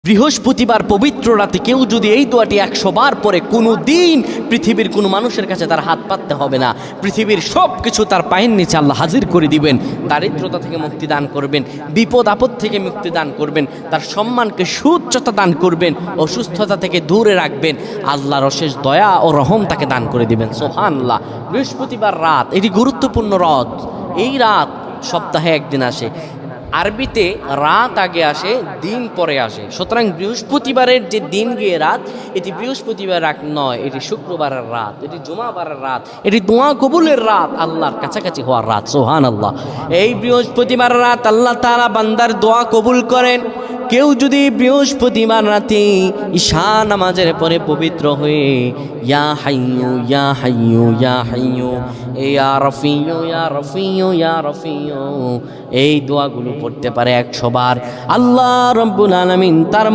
বৃহস্পতিবার পবিত্র রাতে কেউ যদি এই দোয়াটি 100 বার পরে কোনো দিন পৃথিবীর কোনো মানুষের কাছে তার হাত পাততে হবে না। পৃথিবীর সব কিছু তার পায়ের নিচে আল্লাহ হাজির করে দিবেন। দারিদ্রতা থেকে মুক্তি দান করবেন, বিপদ আপদ থেকে মুক্তি দান করবেন, তার সম্মানকে সুউচ্চতা দান করবেন, অসুস্থতা থেকে দূরে রাখবেন। আল্লাহর অশেষ দয়া ও রহম তাকে দান করে দিবেন। সুবহানাল্লাহ। বৃহস্পতিবার রাত এটি গুরুত্বপূর্ণ রাত। এই রাত সপ্তাহে একদিন আসে। আরবিতে রাত আগে আসে, দিন পরে আসে। সুতরাং বৃহস্পতিবারের যে দিন গিয়ে রাত, এটি বৃহস্পতিবার রাত নয়, এটি শুক্রবারের রাত, এটি জুমাবারের রাত, এটি দোয়া কবুলের রাত, আল্লাহর কাছাকাছি হওয়ার রাত। সুবহানাল্লাহ। এই বৃহস্পতিবার রাত আল্লাহ তাআলা বান্দার দোয়া কবুল করেন। কেউ যদি বৃহস্পতিবার রাতে ঈশা নামাজের পরে পবিত্র হয়ে ইয়া হাইয়ু ইয়া হাইয়ু ইয়া হাইয়ু ইয়া রফিয়ু ইয়া রফিয়ু ইয়া রফিয়ু এই দোয়াগুলো পড়তে পারে 100 বার, আল্লাহ রাব্বুল আলামিন তার